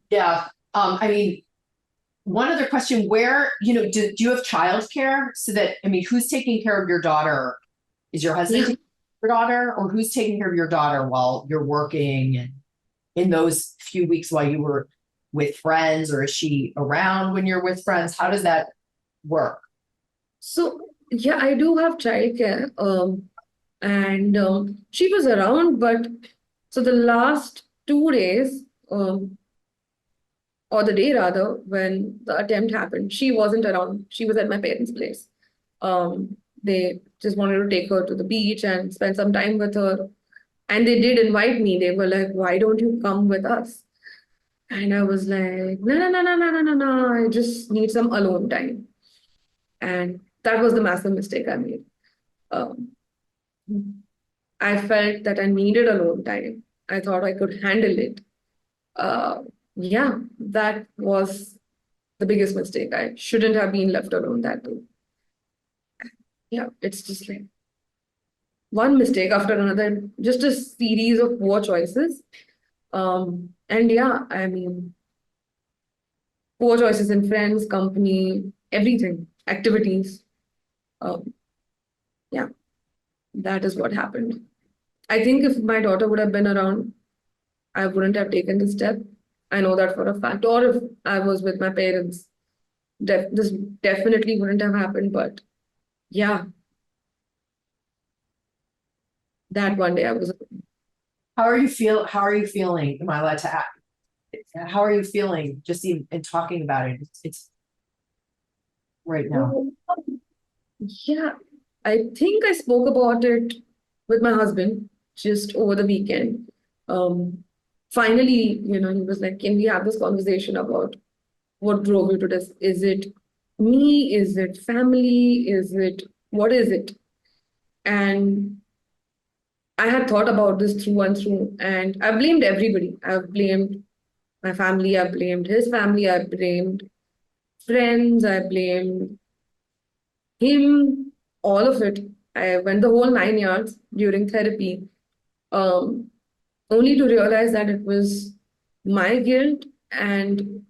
Yeah. I mean, one other question, where, do you have childcare so that, who's taking care of your daughter? Is your husband Yeah. taking care of your daughter, or who's taking care of your daughter while you're working and in those few weeks while you were with friends, or is she around when you're with friends? How does that work? So yeah, I do have childcare. And she was around, but so the last 2 days, or the day rather, when the attempt happened, she wasn't around. She was at my parents' place. They just wanted to take her to the beach and spend some time with her. And they did invite me. They were like, "Why don't you come with us?" And I was like, "No, no, no, no, no, no, no, no. I just need some alone time." And that was the massive mistake I made. Um, I felt that I needed alone time. I thought I could handle it. Uh, yeah, that was the biggest mistake. I shouldn't have been left alone that day. Yeah, it's just like one mistake after another, just a series of poor choices. And yeah, I mean, poor choices in friends, company, everything, activities. Um, yeah, that is what happened. I think if my daughter would have been around, I wouldn't have taken this step. I know that for a fact. Or if I was with my parents, this definitely wouldn't have happened. But yeah, that one day I was. How are you feeling? Am I allowed to ask? How are you feeling just in talking about it? It's right now. Yeah, I think I spoke about it with my husband just over the weekend. Um, Finally, he was like, "Can we have this conversation about what drove you to this? Is it me? Is it family? Is it what is it?" And I had thought about this through and through, and I blamed everybody. I've blamed my family, I blamed his family, I blamed friends, I blamed him, all of it. I went the whole 9 yards during therapy, um, only to realize that it was my guilt and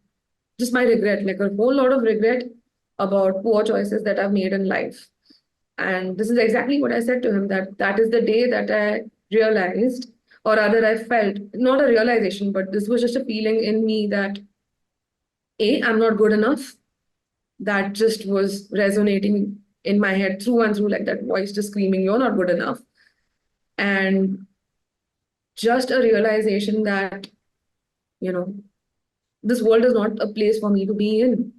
just my regret, like a whole lot of regret about poor choices that I've made in life. And this is exactly what I said to him, that that is the day that I realized, or rather, I felt not a realization, but this was just a feeling in me that I'm not good enough. That just was resonating in my head through and through, like that voice just screaming, "You're not good enough." And just a realization that, you know, this world is not a place for me to be in.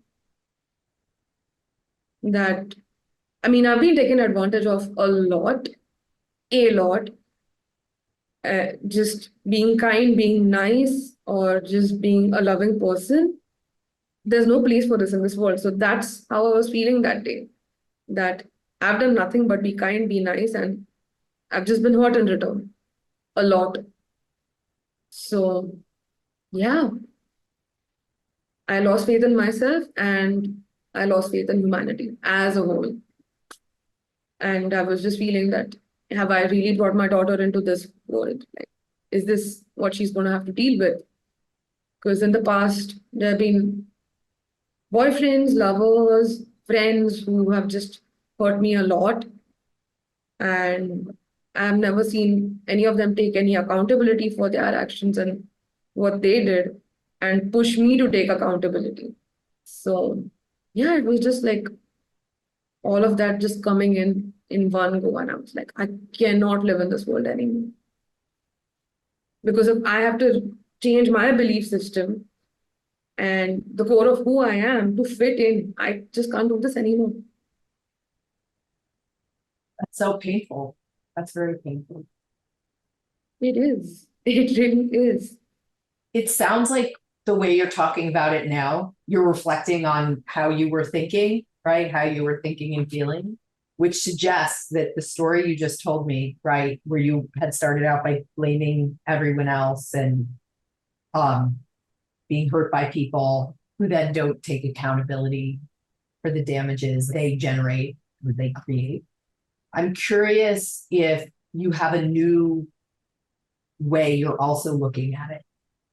That, I mean, I've been taken advantage of a lot, just being kind, being nice, or just being a loving person. There's no place for this in this world. So that's how I was feeling that day. That I've done nothing but be kind, be nice, and I've just been hurt in return a lot. So yeah, I lost faith in myself and I lost faith in humanity as a whole. And I was just feeling that, have I really brought my daughter into this world? Like, is this what she's going to have to deal with? Because in the past, there have been boyfriends, lovers, friends who have just hurt me a lot. And I've never seen any of them take any accountability for their actions and what they did and push me to take accountability. So, yeah, it was just like all of that just coming in one go. And I was like, I cannot live in this world anymore. Because if I have to change my belief system and the core of who I am to fit in, I just can't do this anymore. That's so painful. That's very painful. It is. It really is. It sounds like the way you're talking about it now, you're reflecting on how you were thinking, right? How you were thinking and feeling, which suggests that the story you just told me, right, where you had started out by blaming everyone else and um, being hurt by people who then don't take accountability for the damages they generate or they create. I'm curious if you have a new way you're also looking at it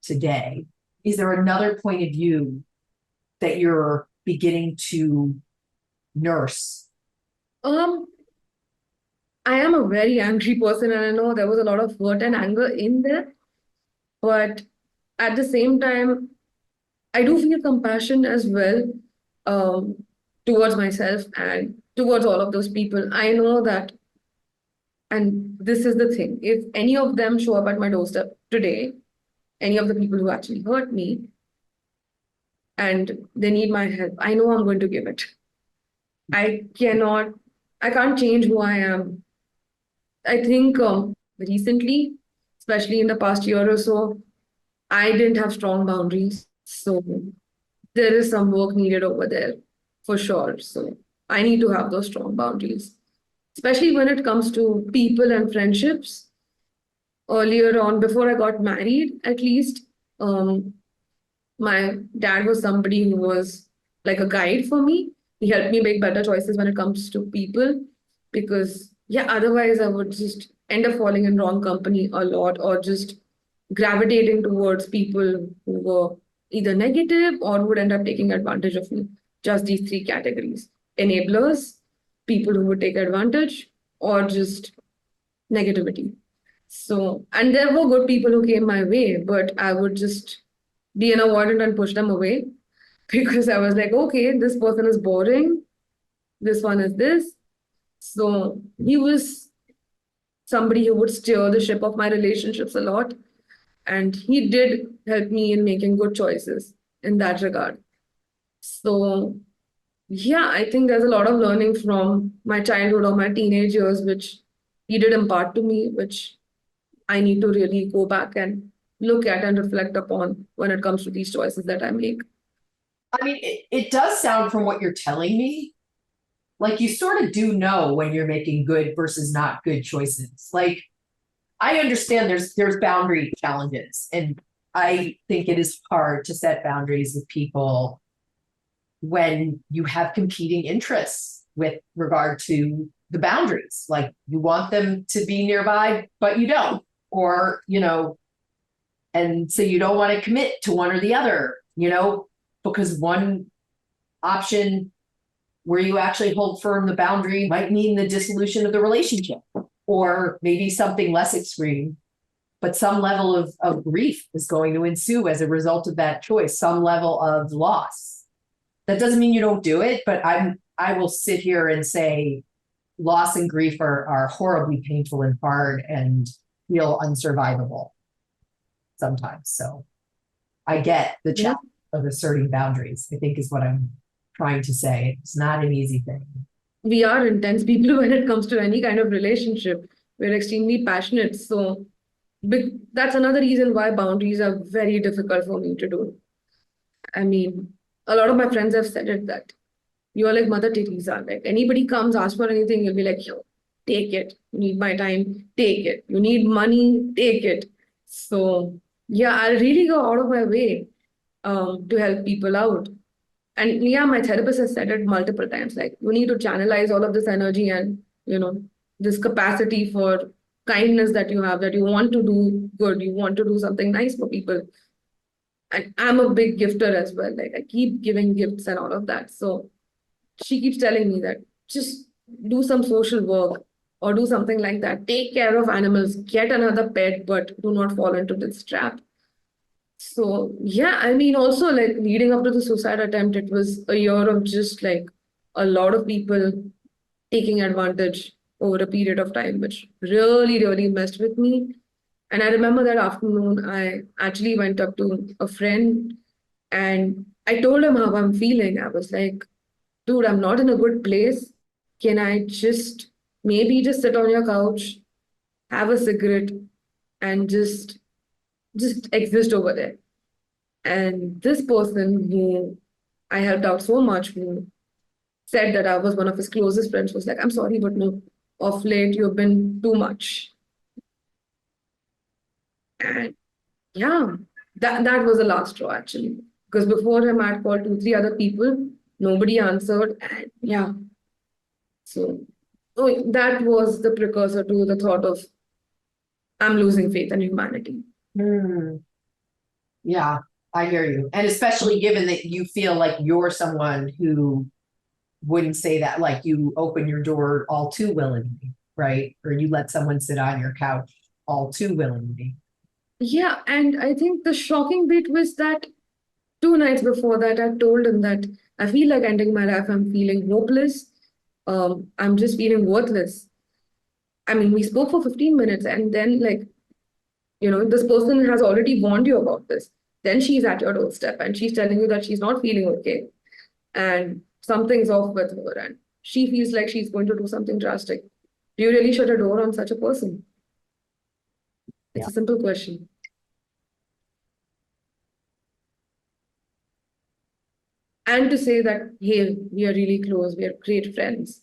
today is there another point of view that you're beginning to nurse? I am a very angry person, and I know there was a lot of hurt and anger in there. But at the same time, I do feel compassion as well, um, towards myself and towards all of those people. I know that, and this is the thing, if any of them show up at my doorstep today, any of the people who actually hurt me, and they need my help, I know I'm going to give it. I cannot, I can't change who I am. I think recently, especially in the past year or so, I didn't have strong boundaries. So there is some work needed over there for sure. So I need to have those strong boundaries, especially when it comes to people and friendships. Earlier on, before I got married, at least, um, my dad was somebody who was like a guide for me. He helped me make better choices when it comes to people because, yeah, otherwise I would just end up falling in wrong company a lot or just gravitating towards people who were either negative or would end up taking advantage of me. Just these three categories: enablers, people who would take advantage, or just negativity. So, and there were good people who came my way, but I would just be an avoidant and push them away because I was like, okay, this person is boring. This one is this. So he was somebody who would steer the ship of my relationships a lot. And he did help me in making good choices in that regard. So, yeah, I think there's a lot of learning from my childhood or my teenage years, which he did impart to me, which I need to really go back and look at and reflect upon when it comes to these choices that I make. I mean, it does sound from what you're telling me, like you sort of do know when you're making good versus not good choices. Like I understand there's boundary challenges, and I think it is hard to set boundaries with people when you have competing interests with regard to the boundaries. Like you want them to be nearby, but you don't, or and so you don't want to commit to one or the other, because one option where you actually hold firm the boundary might mean the dissolution of the relationship, or maybe something less extreme, but some level of grief is going to ensue as a result of that choice, some level of loss. That doesn't mean you don't do it, but I will sit here and say loss and grief are horribly painful and hard and feel unsurvivable sometimes. So I get the Yeah. challenge of asserting boundaries, I think is what I'm trying to say. It's not an easy thing. We are intense people when it comes to any kind of relationship. We're extremely passionate. So that's another reason why boundaries are very difficult for me to do. I mean, a lot of my friends have said it that you are like Mother Teresa. Like anybody comes, asks for anything, you'll be like, yo, take it. You need my time, take it. You need money, take it. So yeah, I really go out of my way to help people out. And yeah, my therapist has said it multiple times. Like you need to channelize all of this energy and this capacity for kindness that you have, that you want to do good, you want to do something nice for people. And I'm a big gifter as well. Like I keep giving gifts and all of that. So she keeps telling me that just do some social work or do something like that. Take care of animals, get another pet, but do not fall into this trap. So yeah, I mean, also like leading up to the suicide attempt, it was a year of just like a lot of people taking advantage over a period of time, which really, really messed with me. And I remember that afternoon, I actually went up to a friend and I told him how I'm feeling. I was like, dude, I'm not in a good place. Can I just maybe just sit on your couch, have a cigarette, and just exist over there? And this person who I helped out so much, who said that I was one of his closest friends, was like, I'm sorry, but no, of late you've been too much. And yeah, that was the last straw actually. Because before him, I'd called two, three other people, nobody answered. And yeah, so that was the precursor to the thought of I'm losing faith in humanity. Yeah. I hear you. And especially given that you feel like you're someone who wouldn't say that, like you open your door all too willingly, right? Or you let someone sit on your couch all too willingly. Yeah, and I think the shocking bit was that 2 nights before that, I told him that I feel like ending my life. I'm feeling hopeless. I'm just feeling worthless. I mean, we spoke for 15 minutes, and then, like, this person has already warned you about this. Then she's at your doorstep and she's telling you that she's not feeling okay and something's off with her and she feels like she's going to do something drastic. Do you really shut a door on such a person? It's Yeah. a simple question. And to say that, hey, we are really close, we are great friends,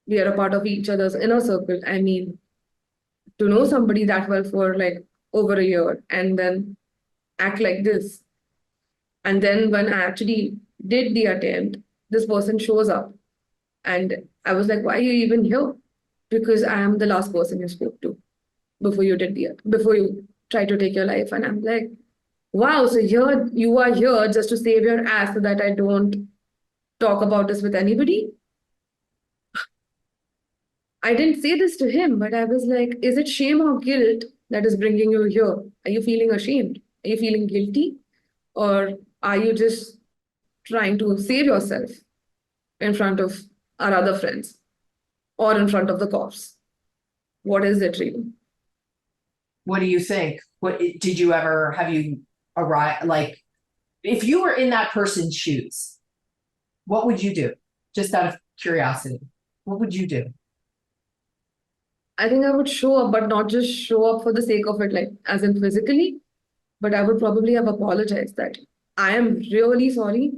we are a part of each other's inner circle. I mean, to know somebody that well for like over a year and then act like this. And then when I actually did the attempt, this person shows up. And I was like, why are you even here? Because I am the last person you spoke to before you tried to take your life. And I'm like, wow, so here you are here just to save your ass so that I don't talk about this with anybody. I didn't say this to him, but I was like, is it shame or guilt that is bringing you here? Are you feeling ashamed? Are you feeling guilty? Or are you just trying to save yourself in front of our other friends or in front of the cops? What is it really? What do you think? What did you ever have you arrived like if you were in that person's shoes, what would you do? Just out of curiosity, what would you do? I think I would show up, but not just show up for the sake of it, like as in physically, but I would probably have apologized that I am really sorry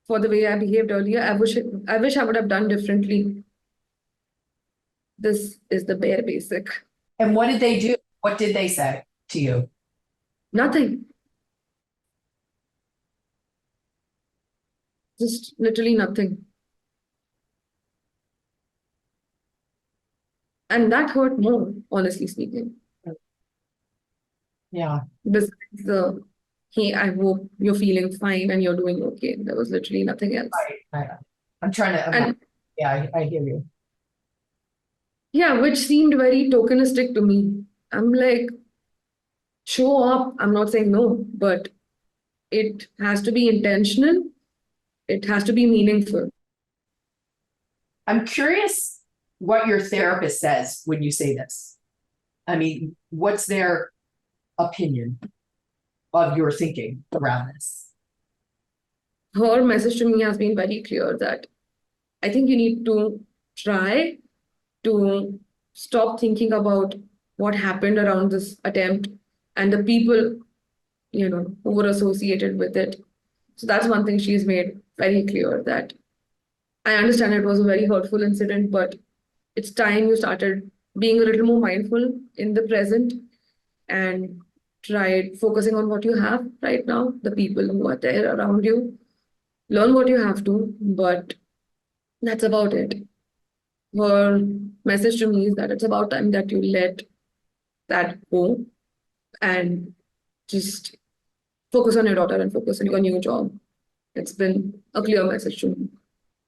for the way I behaved earlier. I wish I would have done differently. This is the bare basic. And what did they do? What did they say to you? Nothing. Just literally nothing. And that hurt more, honestly speaking. Yeah. Besides the, hey, I hope you're feeling fine and you're doing okay. There was literally nothing else. I'm trying to, And yeah, I hear you. yeah, which seemed very tokenistic to me. I'm like, show up. I'm not saying no, but it has to be intentional. It has to be meaningful. I'm curious what your therapist says when you say this. I mean, what's their opinion of your thinking around this? Her message to me has been very clear that I think you need to try to stop thinking about what happened around this attempt and the people, who were associated with it. So that's one thing she's made very clear that I understand it was a very hurtful incident, but it's time you started being a little more mindful in the present and tried focusing on what you have right now, the people who are there around you. Learn what you have to, but that's about it. Her message to me is that it's about time that you let that go and just focus on your daughter and focus on your new job. It's been a clear message to me.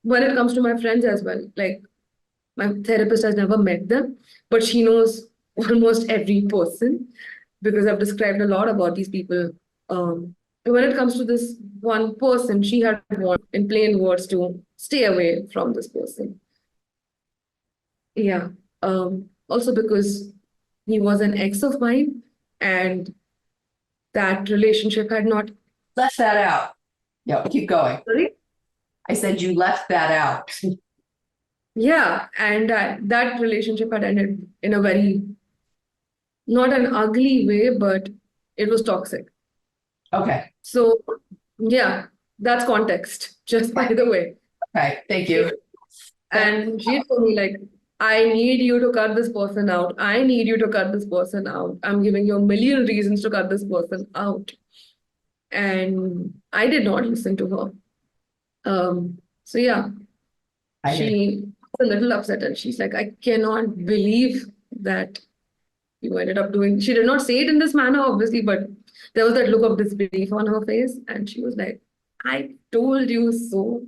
When it comes to my friends as well, like my therapist has never met them, but she knows almost every person because I've described a lot about these people. When it comes to this one person, she had warned in plain words to stay away from this person. Yeah. Also because he was an ex of mine and that relationship had not. Left that out. No, keep going. Sorry? I said you left that out. Yeah. And that relationship had ended in a very, not an ugly way, but it was toxic. Okay. So, yeah, that's context, just by the way. Okay. Thank you. And she told me, like, I need you to cut this person out. I need you to cut this person out. I'm giving you a million reasons to cut this person out. And I did not listen to her. So yeah, she was a little upset and she's like, I cannot believe that you ended up doing. She did not say it in this manner, obviously, but there was that look of disbelief on her face, and she was like, I told you so.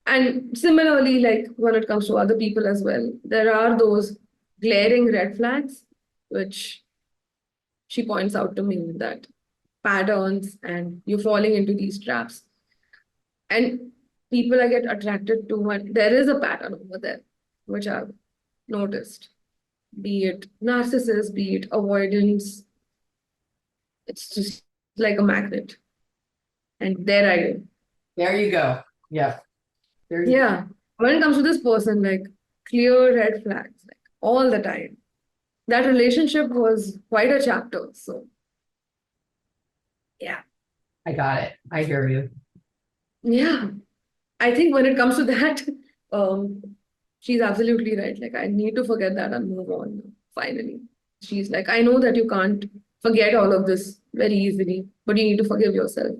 And similarly, like when it comes to other people as well, there are those glaring red flags, which she points out to me that patterns and you're falling into these traps. And people I get attracted to, and there is a pattern over there, which I've noticed, be it narcissist, be it avoidance. It's just like a magnet. And there I go. There you go. Yeah. There you Yeah. When it comes to this person, like clear red flags, like all the time. That relationship was quite a chapter. So, yeah. I got it. I hear you. Yeah. I think when it comes to that, um, she's absolutely right. Like, I need to forget that and move on now, finally. She's like, I know that you can't forget all of this very easily, but you need to forgive yourself.